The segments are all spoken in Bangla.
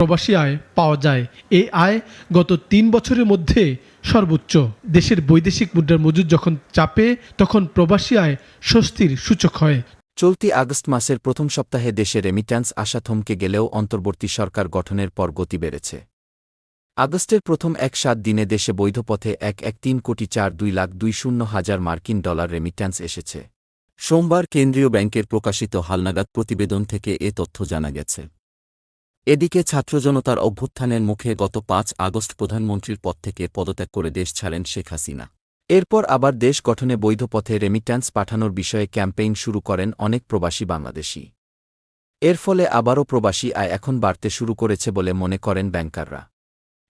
প্রবাসী আয় পাওয়া যায়। এই আয় গত ৩ বছরের মধ্যে সর্বোচ্চ। দেশের বৈদেশিক মুদ্রার মজুদ যখন চাপে তখন প্রবাসী আয় স্বস্তির সূচক হয়। চলতি আগস্ট মাসের প্রথম সপ্তাহে দেশে রেমিট্যান্স আসা থমকে গেলেও অন্তর্বর্তী সরকার গঠনের পর গতি বেড়েছে। আগস্টের প্রথম ১-৭ দিনে দেশে বৈধ পথে ১,৩,৪,২,২,০০,০০০ মার্কিন ডলার রেমিট্যান্স এসেছে। সোমবার কেন্দ্রীয় ব্যাংকের প্রকাশিত হালনাগাদ প্রতিবেদন থেকে এ তথ্য জানা গেছে। এদিকে ছাত্রজনতার অভ্যুত্থানের মুখে গত ৫ আগস্ট প্রধানমন্ত্রীর পদ থেকে পদত্যাগ করে দেশ ছাড়েন শেখ হাসিনা। এরপর আবার দেশ গঠনে বৈধ পথে রেমিট্যান্স পাঠানোর বিষয়ে ক্যাম্পেইন শুরু করেন অনেক প্রবাসী বাংলাদেশি। এর ফলে আবারও প্রবাসী আয় এখন বাড়তে শুরু করেছে বলে মনে করেন ব্যাংকাররা।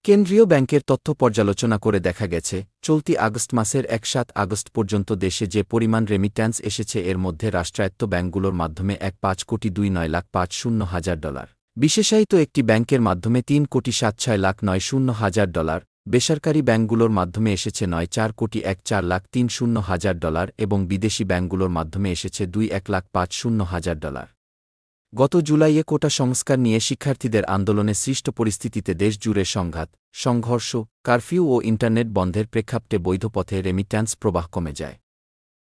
কেন্দ্রীয় ব্যাংকের তথ্য পর্যালোচনা করে দেখা গেছে, চলতি আগস্ট মাসের ১-৭ আগস্ট পর্যন্ত দেশে যে পরিমাণ রেমিট্যান্স এসেছে এর মধ্যে রাষ্ট্রায়ত্ত ব্যাংকগুলোর মাধ্যমে ১,৫,২৯,৫০,০০০ ডলার, বিশেষায়িত একটি ব্যাংকের মাধ্যমে ৩,৭৬,৯০,০০০ ডলার, বেসরকারি ব্যাংকগুলোর মাধ্যমে এসেছে ৯,৪,১,৪,৩০,০০০ ডলার এবং বিদেশি ব্যাংকগুলোর মাধ্যমে এসেছে ২,১,৫০,০০০ ডলার। গত জুলাইয়ে কোটা সংস্কার নিয়ে শিক্ষার্থীদের আন্দোলনে সৃষ্ট পরিস্থিতিতে দেশজুড়ে সংঘাত, সংঘর্ষ, কারফিউ ও ইন্টারনেট বন্ধের প্রেক্ষাপটে বৈধ পথে রেমিট্যান্স প্রবাহ কমে যায়।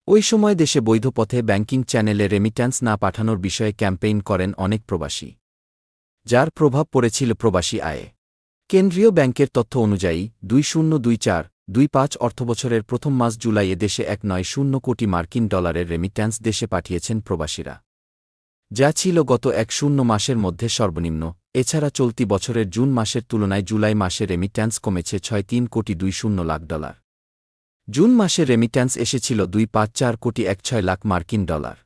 ওই সময় দেশে বৈধ পথে ব্যাংকিং চ্যানেলে রেমিট্যান্স না পাঠানোর বিষয়ে ক্যাম্পেইন করেন অনেক প্রবাসী, যার প্রভাব পড়েছিল প্রবাসী আয়ে। কেন্দ্রীয় ব্যাংকের তথ্য অনুযায়ী 2024-25 অর্থবছরের প্রথম মাস জুলাইয়ে দেশে 1.90 কোটি মার্কিন ডলারের রেমিট্যান্স দেশে পাঠিয়েছেন প্রবাসীরা, যা ছিল গত 10 মাসের মধ্যে সর্বনিম্ন। এছাড়া চলতি বছরের জুন মাসের তুলনায় জুলাই মাসে রেমিট্যান্স কমেছে 3,20,00,000 ডলার। জুন মাসে রেমিট্যান্স এসেছিল 2,54,16,00,000 মার্কিন ডলার।